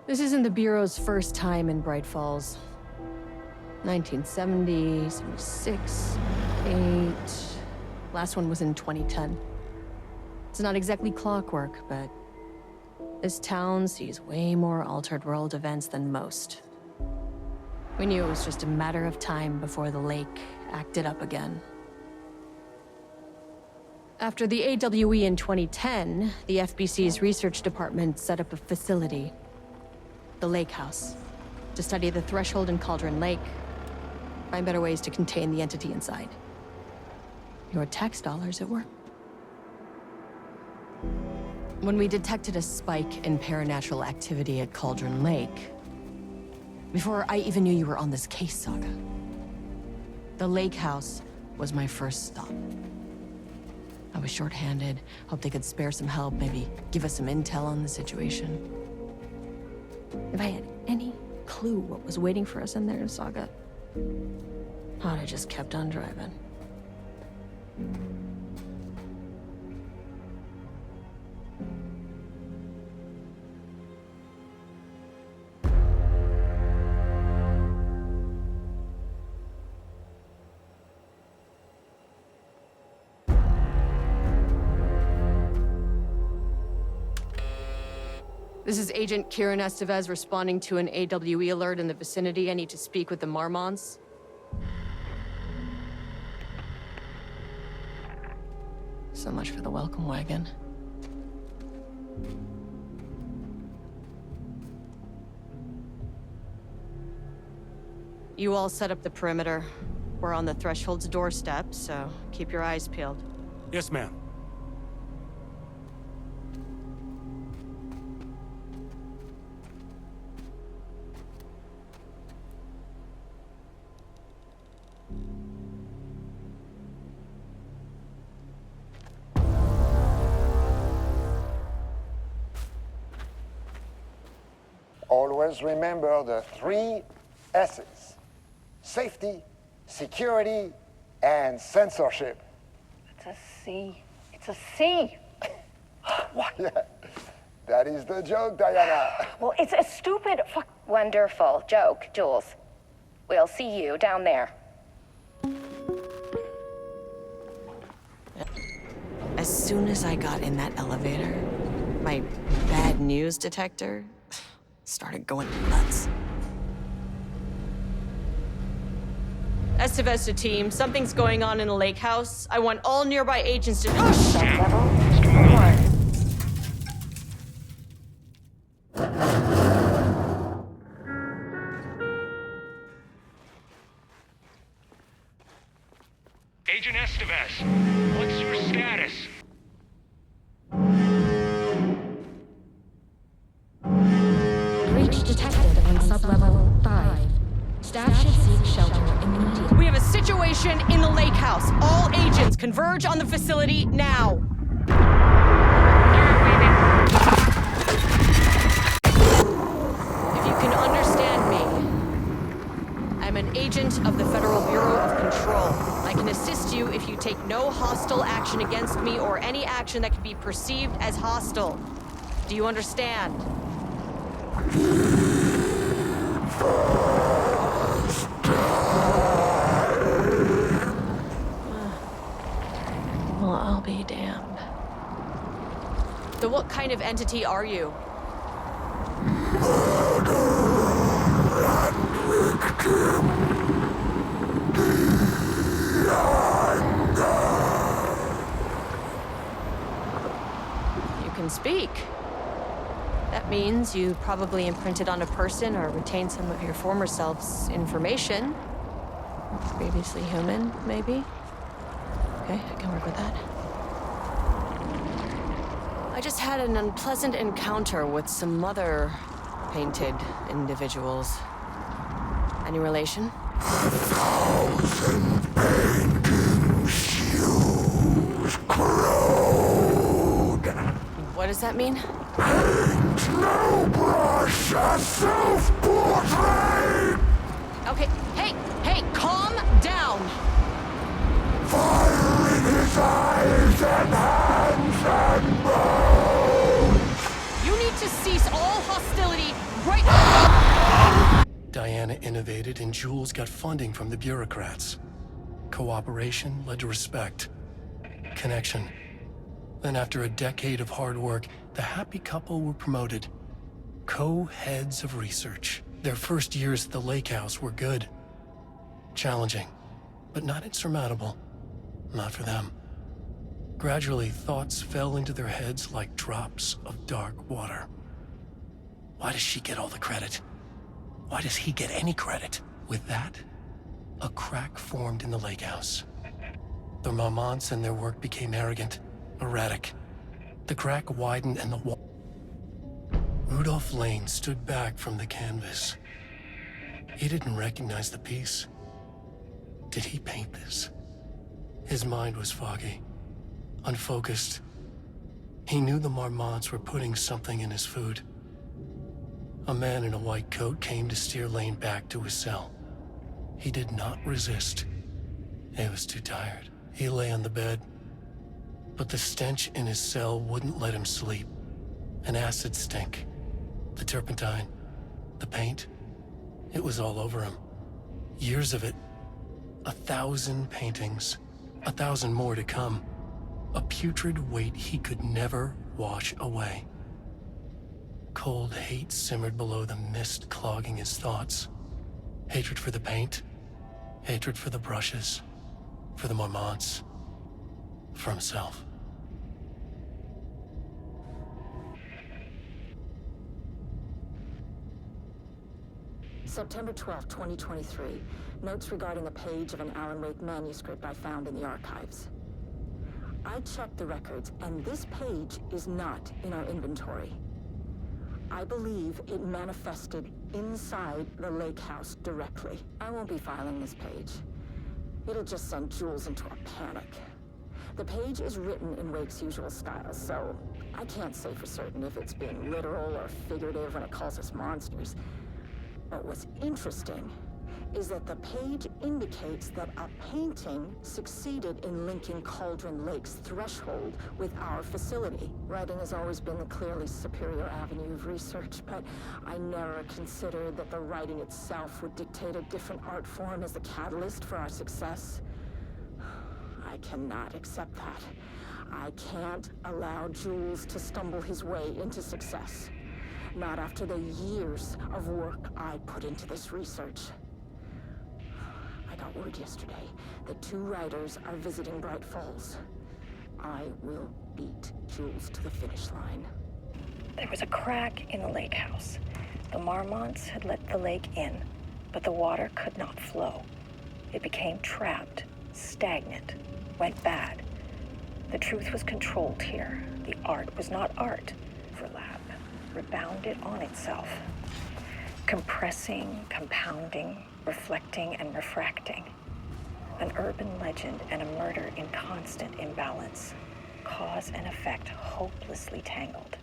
This isn't the Bureau's first time in Bright Falls. 1970, 76, 8... Last one was in 2010. It's not exactly clockwork, but this town sees way more altered world events than most. We knew it was just a matter of time before the lake acted up again. After the AWE in 2010, the FBC's research department set up a facility, the Lake House, to study the threshold in Cauldron Lake, find better ways to contain the entity inside. Your tax dollars at work. When we detected a spike in paranatural activity at Cauldron Lake, before I even knew you were on this case, Saga, the Lake House was my first stop. I was short-handed, hoped they could spare some help, maybe give us some intel on the situation. If I had any clue what was waiting for us in there, Saga, I'd have just kept on driving. This is Agent Kieran Estevez responding to an AWE alert in the vicinity. I need to speak with the Marmons. So much for the welcome wagon. You all set up the perimeter. We're on the Threshold's doorstep, so keep your eyes peeled. Yes, ma'am. Always remember the 3 S's. Safety, security, and censorship. It's a C. It's a C. What? Yeah, that is the joke, Diana. Well, it's a stupid, wonderful joke, Jules. We'll see you down there. As soon as I got in that elevator, my bad news detector started going nuts. Estevez to team, something's going on in the lake house. I want all nearby agents to— Oh, shit! Level 1. Agent Estevez, what's your status? Breach detected on sublevel 5. Staff should seek shelter immediately. We have a situation in the lake house. All agents converge on the facility now. If you can understand me, I'm an agent of the Federal Bureau of Control. I can assist you if you take no hostile action against me or any action that can be perceived as hostile. Do you understand? Well, I'll be damned. So what kind of entity are you? You can speak. That means you probably imprinted on a person or retained some of your former self's information. Previously human, maybe? Okay, I can work with that. I just had an unpleasant encounter with some other painted individuals. Any relation? 1,000 painting shoes crowd. What does that mean? Paint no brush, a self-portrait. Okay, hey, calm down. Fire in his eyes and hands and bones. You need to cease all hostility right Diana innovated and Jules got funding from the bureaucrats. Cooperation led to respect. Connection. Then after a decade of hard work, the happy couple were promoted. Co-heads of research. Their first years at the lake house were good. Challenging, but not insurmountable. Not for them. Gradually, thoughts fell into their heads like drops of dark water. Why does she get all the credit? Why does he get any credit? With that, a crack formed in the lake house. The Marmonts and their work became arrogant, erratic. The crack widened and the wall... Rudolph Lane stood back from the canvas. He didn't recognize the piece. Did he paint this? His mind was foggy, unfocused. He knew the Marmonts were putting something in his food. A man in a white coat came to steer Lane back to his cell. He did not resist. He was too tired. He lay on the bed, but the stench in his cell wouldn't let him sleep. An acid stink. The turpentine. The paint. It was all over him. Years of it. 1,000 paintings. 1,000 more to come. A putrid weight he could never wash away. Cold hate simmered below the mist clogging his thoughts. Hatred for the paint. Hatred for the brushes. For the Marmonts. For himself. September 12, 2023. Notes regarding a page of an Alan Wake manuscript I found in the archives. I checked the records, and this page is not in our inventory. I believe it manifested inside the lake house directly. I won't be filing this page. It'll just send Jules into a panic. The page is written in Wake's usual style, so I can't say for certain if it's being literal or figurative when it calls us monsters. But what's interesting is that the page indicates that a painting succeeded in linking Cauldron Lake's threshold with our facility. Writing has always been the clearly superior avenue of research, but I never considered that the writing itself would dictate a different art form as the catalyst for our success. I cannot accept that. I can't allow Jules to stumble his way into success. Not after the years of work I put into this research. I got word yesterday that 2 writers are visiting Bright Falls. I will beat Jules to the finish line. There was a crack in the lake house. The Marmonts had let the lake in, but the water could not flow. It became trapped, stagnant, went bad. The truth was controlled here. The art was not art. Overlap, rebounded on itself. Compressing, compounding, reflecting, and refracting. An urban legend and a murder in constant imbalance. Cause and effect hopelessly tangled.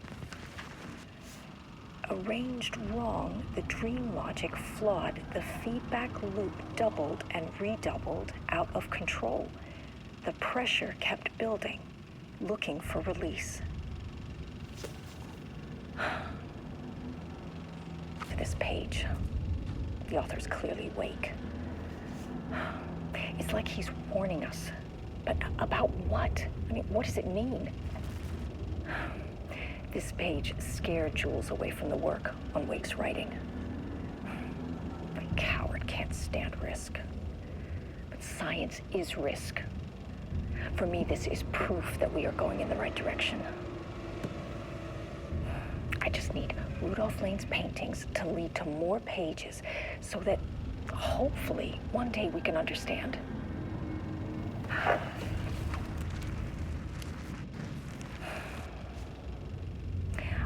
Arranged wrong, the dream logic flawed. The feedback loop doubled and redoubled, out of control. The pressure kept building, looking for release. This page, the author's clearly Wake. It's like he's warning us. But about what? I mean, what does it mean? This page scared Jules away from the work on Wake's writing. A coward can't stand risk. But science is risk. For me, this is proof that we are going in the right direction. I just need Rudolph Lane's paintings to lead to more pages so that hopefully one day we can understand.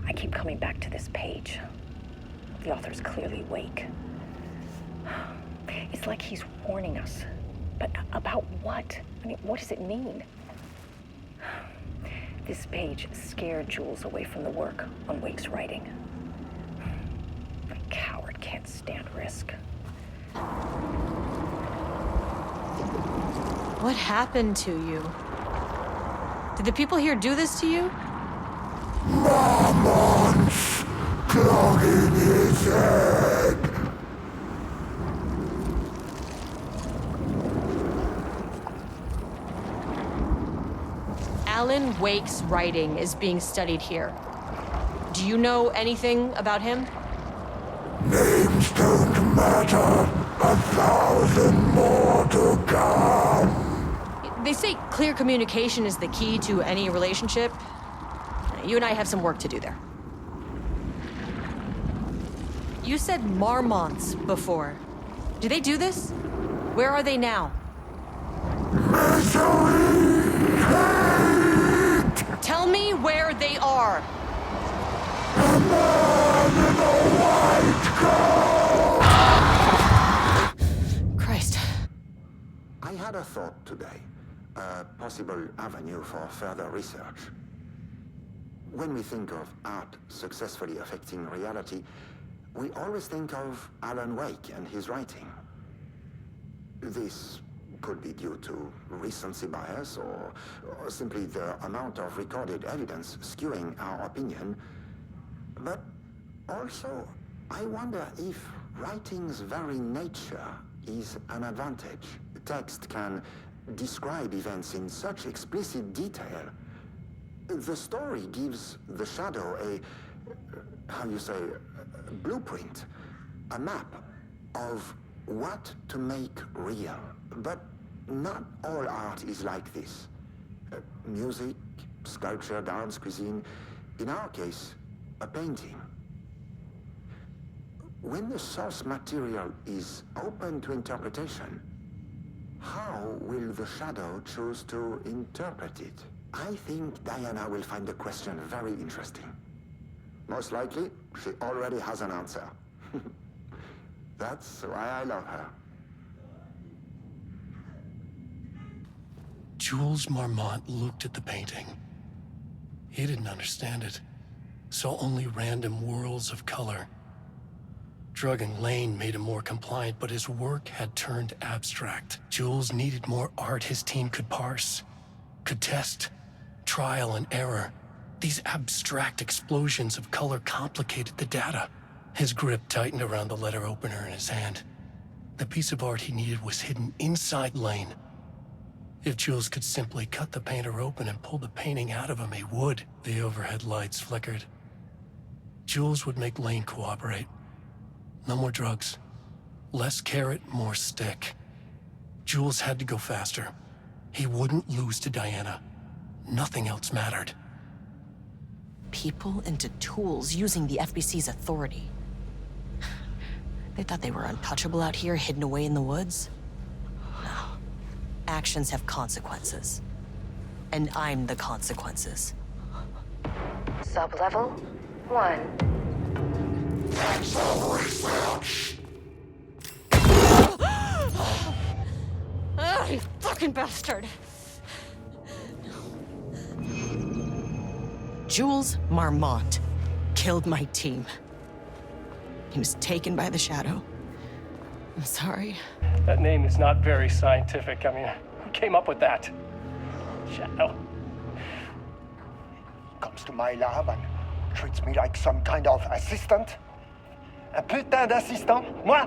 I keep coming back to this page. The author's clearly Wake. It's like he's warning us. But about what? I mean, what does it mean? This page scared Jules away from the work on Wake's writing. A coward can't stand risk. What happened to you? Did the people here do this to you? Marmonts clogging his head. Alan Wake's writing is being studied here. Do you know anything about him? Names don't matter. 1,000 more to come. They say clear communication is the key to any relationship. You and I have some work to do there. You said marmots before. Do they do this? Where are they now? Tell me where they are. Christ. I had a thought today. A possible avenue for further research. When we think of art successfully affecting reality, we always think of Alan Wake and his writing. This could be due to recency bias or simply the amount of recorded evidence skewing our opinion. But also, I wonder if writing's very nature is an advantage. Text can describe events in such explicit detail. The story gives the shadow a blueprint, a map of what to make real. But not all art is like this. Music, sculpture, dance, cuisine. In our case, a painting. When the source material is open to interpretation, how will the shadow choose to interpret it? I think Diana will find the question very interesting. Most likely, she already has an answer. That's why I love her. Jules Marmont looked at the painting. He didn't understand it, saw only random whirls of color. Drugging Lane made him more compliant, but his work had turned abstract. Jules needed more art his team could parse, could test, trial and error. These abstract explosions of color complicated the data. His grip tightened around the letter opener in his hand. The piece of art he needed was hidden inside Lane. If Jules could simply cut the painter open and pull the painting out of him, he would. The overhead lights flickered. Jules would make Lane cooperate. No more drugs. Less carrot, more stick. Jules had to go faster. He wouldn't lose to Diana. Nothing else mattered. People into tools using the FBC's authority. They thought they were untouchable out here, hidden away in the woods? No. Actions have consequences. And I'm the consequences. Sub-level 1. That's all research. Ah, you fucking bastard! Jules Marmont killed my team. He was taken by the Shadow. I'm sorry. That name is not very scientific. I mean, who came up with that? Shadow. Comes to my lab and treats me like some kind of assistant. Un putain d'assistant? Moi?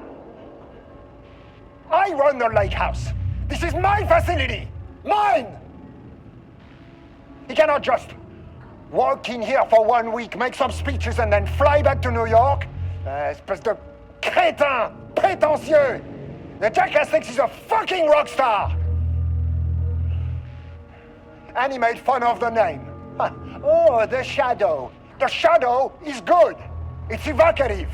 I run the lake house. This is my facility. Mine! He cannot just walk in here for 1 week, make some speeches, and then fly back to New York. Espèce de crétin, prétentieux. The jackass thinks he's a fucking rock star. And he made fun of the name. Oh, the Shadow. The Shadow is good. It's evocative.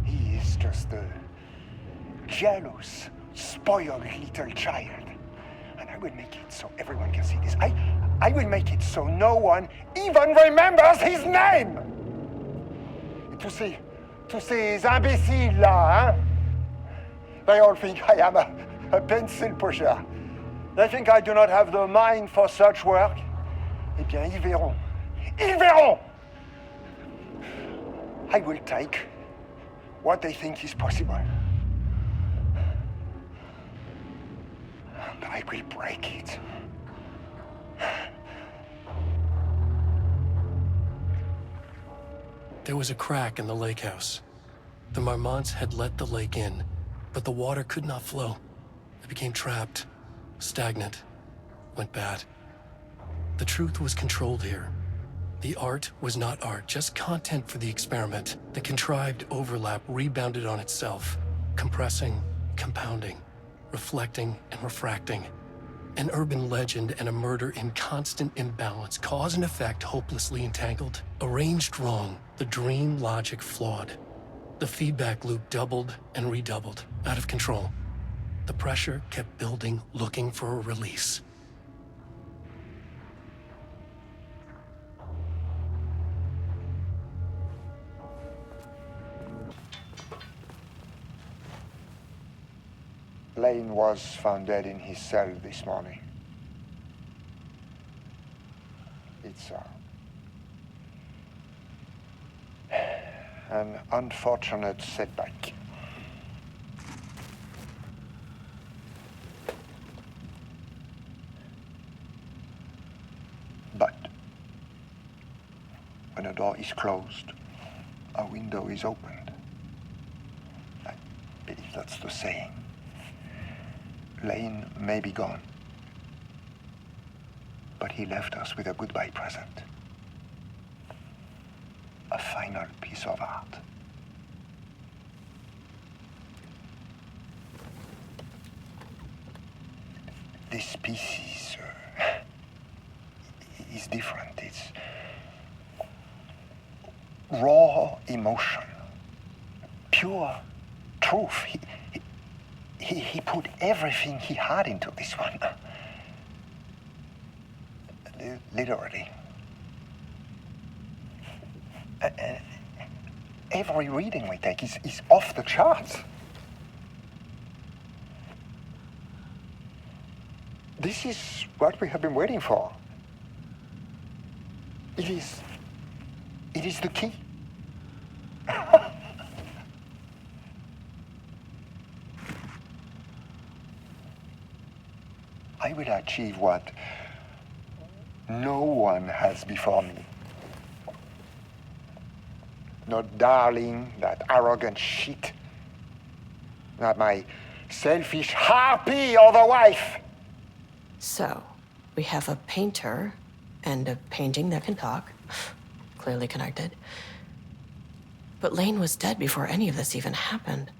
He is just a jealous, spoiled little child. And I will make it so everyone can see this. I will make it so no one even remembers his name. Tous ces imbéciles là, hein? They all think I am a pencil pusher. They think I do not have the mind for such work. Eh bien, ils verront. Ils verront! I will take what they think is possible. And I will break it. There was a crack in the lake house. The Marmonts had let the lake in, But the water could not flow. It became trapped, stagnant, went bad. The truth was controlled here. The art was not art, just content for the experiment. The contrived overlap rebounded on itself, compressing, compounding, reflecting and refracting. An urban legend and a murder in constant imbalance, cause and effect hopelessly entangled. Arranged wrong, the dream logic flawed. The feedback loop doubled and redoubled, out of control. The pressure kept building, looking for a release. Lane was found dead in his cell this morning. It's an unfortunate setback. But when a door is closed, a window is opened. I believe that's the saying. Lane may be gone, but he left us with a goodbye present. A final piece of art. This piece is different. It's raw emotion, pure truth. He put everything he had into this one. Literally. Every reading we take is off the charts. This is what we have been waiting for. It is the key. I will achieve what no one has before me. Not darling, that arrogant shit. Not my selfish harpy or the wife. So, we have a painter and a painting that can talk. Clearly connected. But Lane was dead before any of this even happened.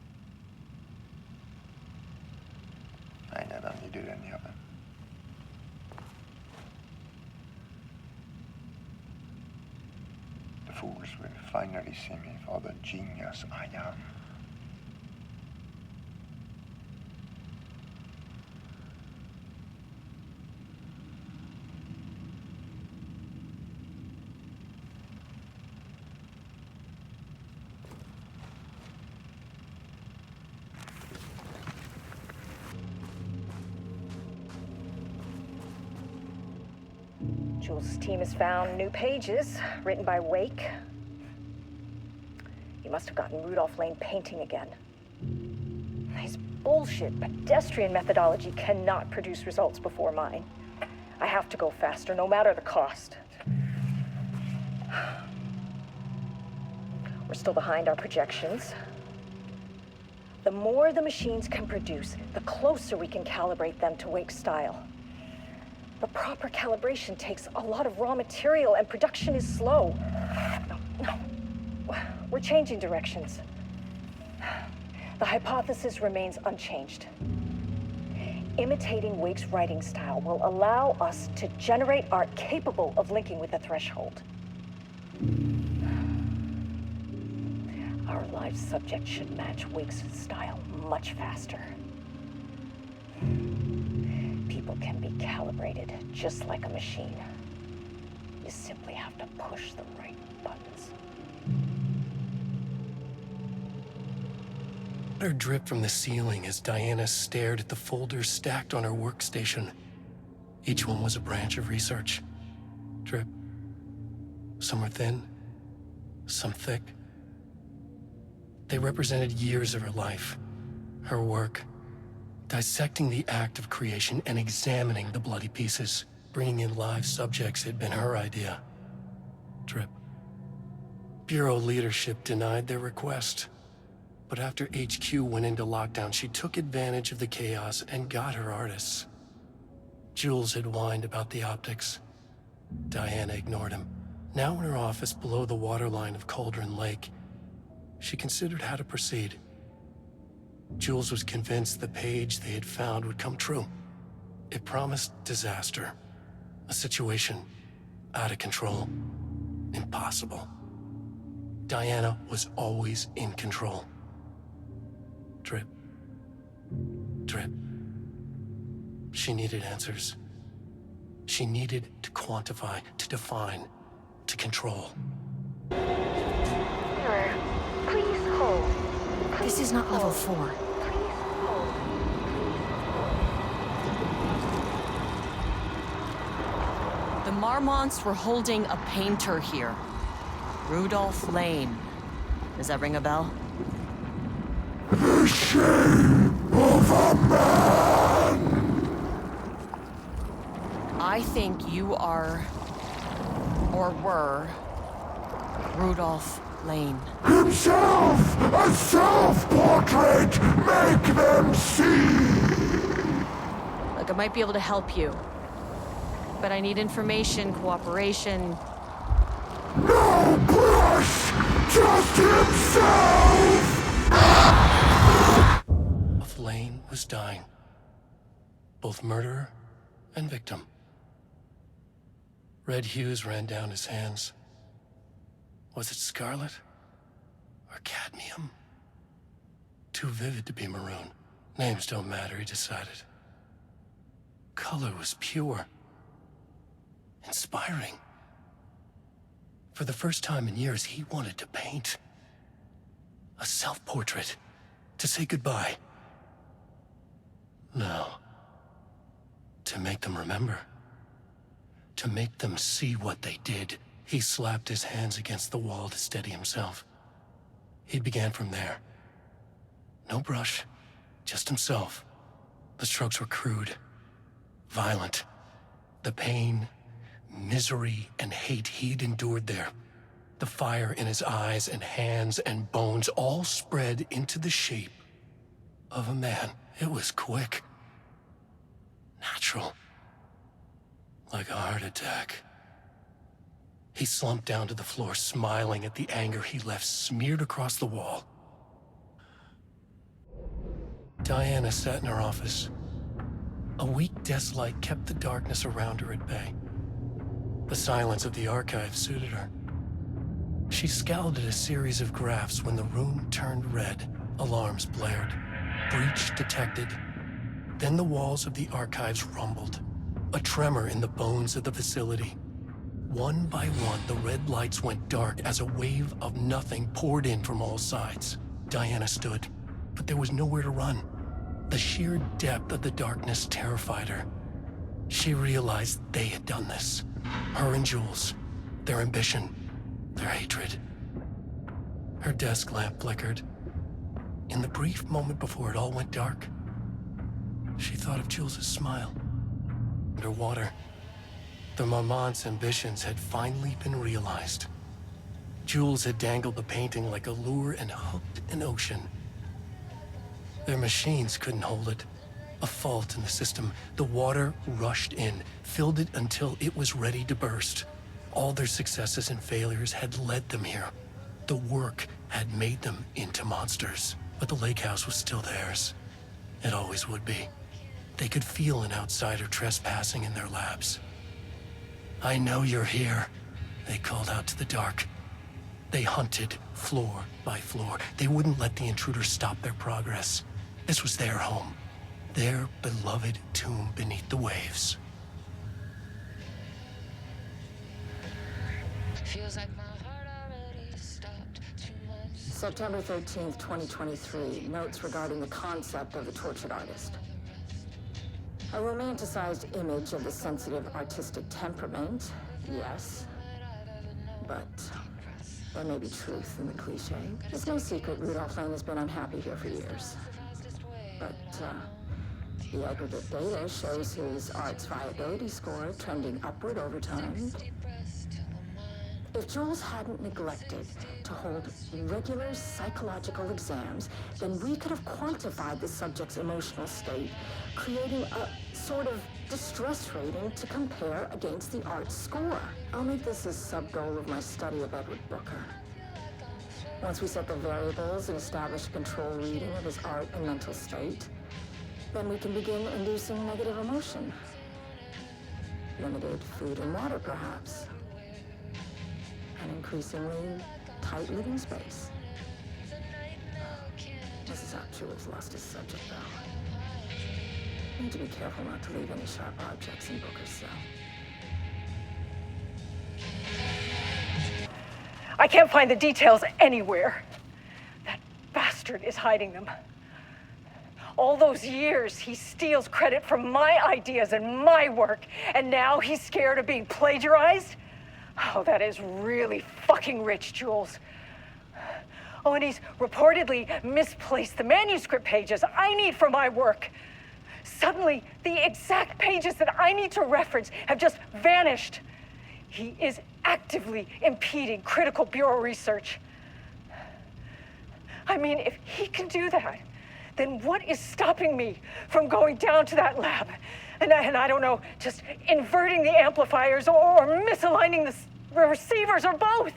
I never needed any of them. The fools will finally see me for the genius I am. Jules' team has found new pages written by Wake. He must have gotten Rudolph Lane painting again. His bullshit pedestrian methodology cannot produce results before mine. I have to go faster, no matter the cost. We're still behind our projections. The more the machines can produce, the closer we can calibrate them to Wake's style. But proper calibration takes a lot of raw material, and production is slow. No. We're changing directions. The hypothesis remains unchanged. Imitating Wake's writing style will allow us to generate art capable of linking with the threshold. Our live subject should match Wake's style much faster. People can be calibrated just like a machine. You simply have to push the right buttons. Water dripped from the ceiling as Diana stared at the folders stacked on her workstation. Each one was a branch of research. Drip. Some were thin, some thick. They represented years of her life, her work, dissecting the act of creation and examining the bloody pieces. Bringing in live subjects had been her idea. Drip. Bureau leadership denied their request, But after HQ went into lockdown, she took advantage of the chaos and got her artists. Jules had whined about the optics. Diana ignored him. Now in her office below the waterline of Cauldron Lake, she considered how to proceed. Jules was convinced the page they had found would come true. It promised disaster. A situation out of control. Impossible. Diana was always in control. Drip. Drip. She needed answers. She needed to quantify, to define, to control. Sir, please hold. This is not level 4. Please hold. The Marmonts were holding a painter here. Rudolph Lane. Does that ring a bell? The shame of a man! I think you are, or were, Rudolph Lane. Himself! A self-portrait! Make them see! Look, I might be able to help you. But I need information, cooperation. No brush! Just himself! Lane was dying. Both murderer and victim. Red hues ran down his hands. Was it scarlet? Or cadmium? Too vivid to be maroon. Names don't matter, he decided. Color was pure. Inspiring. For the first time in years, he wanted to paint. A self-portrait. To say goodbye. No. To make them remember. To make them see what they did. He slapped his hands against the wall to steady himself. He began from there. No brush, just himself. The strokes were crude, violent. The pain, misery, and hate he'd endured there. The fire in his eyes and hands and bones all spread into the shape of a man. It was quick. Natural. Like a heart attack. He slumped down to the floor, smiling at the anger he left smeared across the wall. Diana sat in her office. A weak desk light kept the darkness around her at bay. The silence of the archive suited her. She scowled at a series of graphs when the room turned red. Alarms blared. Breach detected. Then the walls of the archives rumbled. A tremor in the bones of the facility. One by one, the red lights went dark as a wave of nothing poured in from all sides. Diana stood, but there was nowhere to run. The sheer depth of the darkness terrified her. She realized they had done this. Her and Jules. Their ambition. Their hatred. Her desk lamp flickered. In the brief moment before it all went dark, she thought of Jules' smile. Underwater, the Marmont's ambitions had finally been realized. Jules had dangled the painting like a lure and hooked an ocean. Their machines couldn't hold it. A fault in the system. The water rushed in, filled it until it was ready to burst. All their successes and failures had led them here. The work had made them into monsters. But the lake house was still theirs. It always would be. They could feel an outsider trespassing in their labs. "I know you're here," they called out to the dark. They hunted floor by floor. They wouldn't let the intruders stop their progress. This was their home. Their beloved tomb beneath the waves. Feels like my heart already stopped 2 months. September 13th, 2023. Notes regarding the concept of the tortured artist. A romanticized image of the sensitive artistic temperament, yes. But there may be truth in the cliche. It's no secret Rudolph Lane has been unhappy here for years. But the aggregate data shows his art's viability score trending upward over time. If Jules hadn't neglected to hold regular psychological exams, then we could have quantified the subject's emotional state, creating a sort of distress rating to compare against the art score. I'll make this a sub-goal of my study of Edward Booker. Once we set the variables and establish a control reading of his art and mental state, then we can begin inducing negative emotion. Limited food and water, perhaps. An increasingly tight living space. This is how Jules lost his subject, though. Need to be careful not to leave any sharp objects in Booker's cell. I can't find the details anywhere. That bastard is hiding them. All those years, he steals credit for my ideas and my work, and now he's scared of being plagiarized? Oh, that is really fucking rich, Jules. Oh, and he's reportedly misplaced the manuscript pages I need for my work. Suddenly, the exact pages that I need to reference have just vanished. He is actively impeding critical bureau research. I mean, if he can do that, then what is stopping me from going down to that lab? And I don't know, just inverting the amplifiers or misaligning the receivers or both.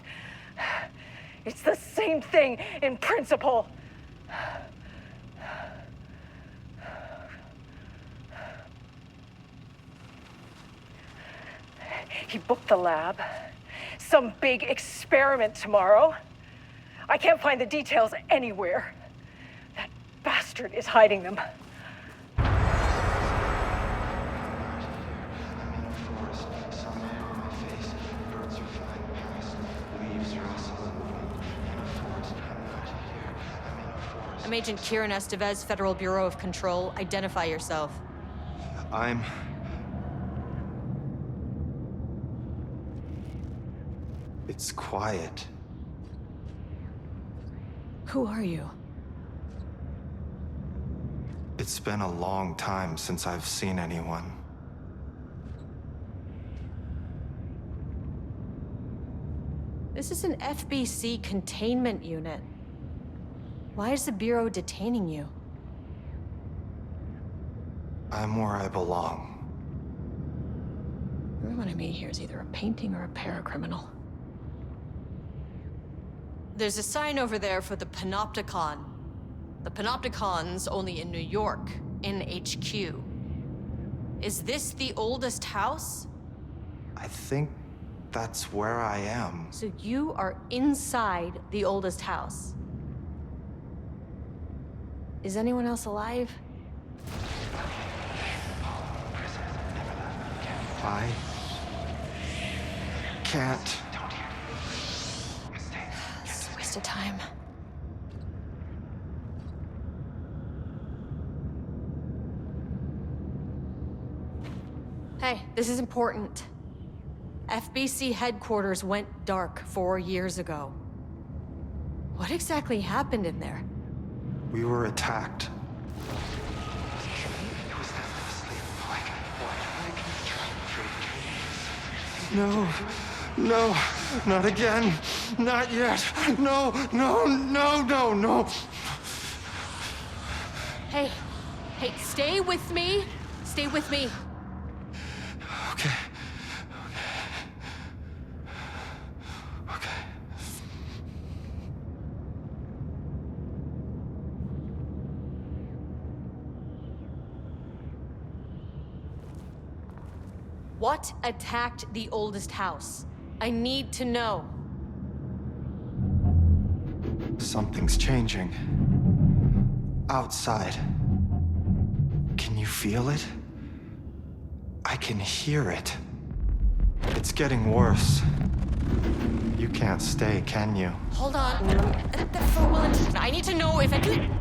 It's the same thing in principle. He booked the lab. Some big experiment tomorrow. I can't find the details anywhere. That bastard is hiding them. I'm Agent Kieran Estevez, Federal Bureau of Control. Identify yourself. It's quiet. Who are you? It's been a long time since I've seen anyone. This is an FBC containment unit. Why is the Bureau detaining you? I'm where I belong. Everyone I meet here is either a painting or a paracriminal. There's a sign over there for the Panopticon. The Panopticon's only in New York, in HQ. Is this the oldest house? I think that's where I am. So you are inside the oldest house. Is anyone else alive? I can't. It's a waste of time. Hey, this is important. FBC headquarters went dark 4 years ago. What exactly happened in there? We were attacked. No, no, not again. Not yet. No, no, no, no, no. Hey, stay with me. Stay with me. Okay. Okay. What attacked the oldest house? I need to know. Something's changing. Outside. Can you feel it? I can hear it. It's getting worse. You can't stay, can you? Hold on. I need to know if I can.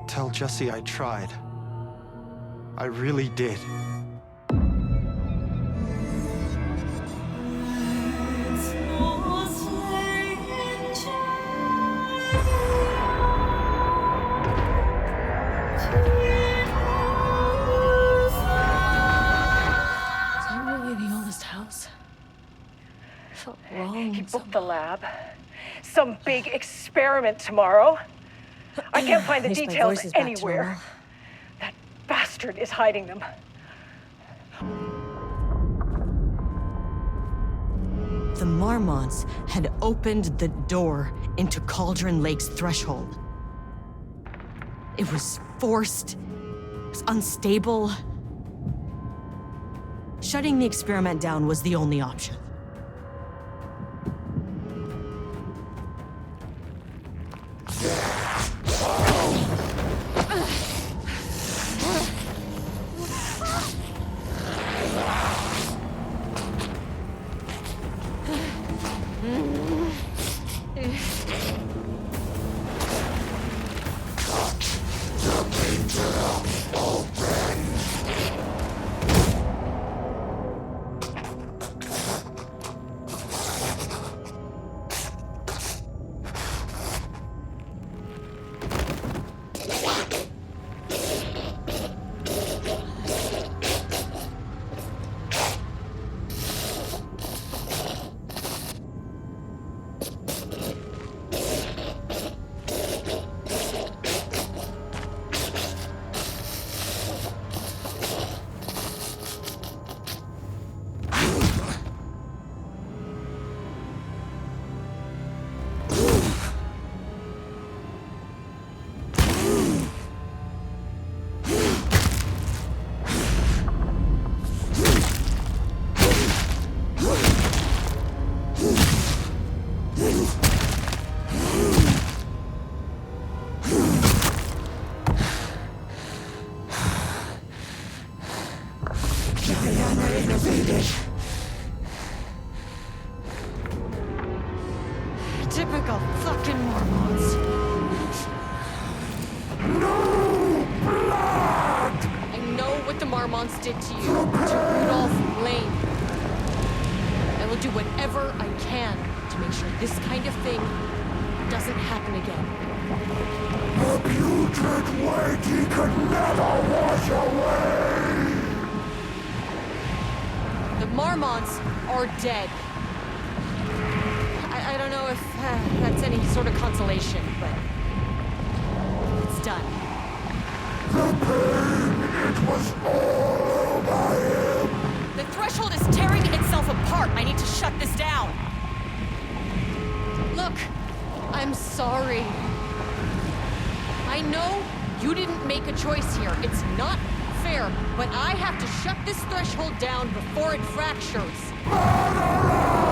Tell Jesse I tried. I really did. What's wrong? He booked the lab. Some big experiment tomorrow. I can't find the At least my details voice is back to anywhere. normal. That bastard is hiding them. The Marmonts had opened the door into Cauldron Lake's threshold. It was forced. It was unstable. Shutting the experiment down was the only option. Typical fucking Marmonts. No blood! I know what the Marmonts did to you, to Rudolph Lane. I will do whatever I can to make sure this kind of thing doesn't happen again. The putrid weight he could never wash away! The Marmonts are dead. I don't know if that's any sort of consolation, but it's done. The pain, it was all over him! The threshold is tearing itself apart. I need to shut this down. Look, I'm sorry. I know you didn't make a choice here. It's not fair, but I have to shut this threshold down before it fractures. Murderer!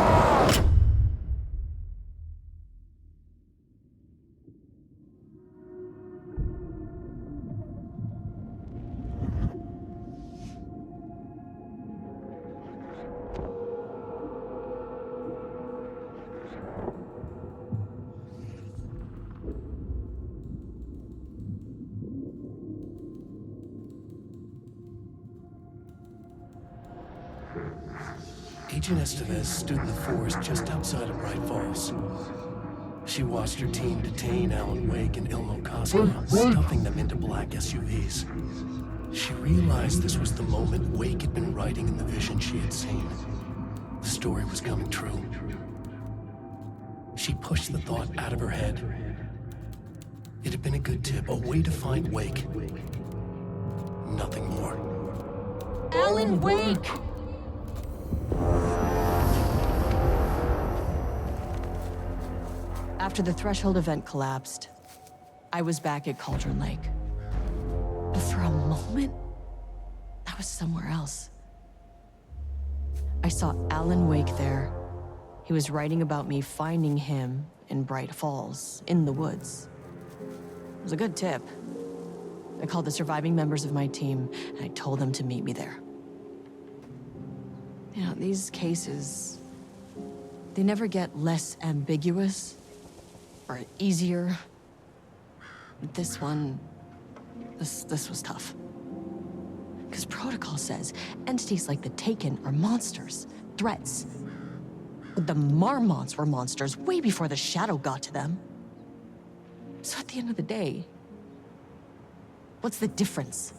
Agent Estevez stood in the forest just outside of Bright Falls. She watched her team detain Alan Wake and Ilmo Koska, stuffing them into black SUVs. She realized this was the moment Wake had been writing in the vision she had seen. The story was coming true. She pushed the thought out of her head. It had been a good tip, a way to find Wake. Nothing more. Alan Wake! After the threshold event collapsed, I was back at Cauldron Lake. But for a moment, I was somewhere else. I saw Alan Wake there. He was writing about me finding him in Bright Falls, in the woods. It was a good tip. I called the surviving members of my team, and I told them to meet me there. You know, these cases, they never get less ambiguous or easier. But this one, this was tough. Because protocol says entities like the Taken are monsters, threats. But the Marmonts were monsters way before the Shadow got to them. So at the end of the day, what's the difference?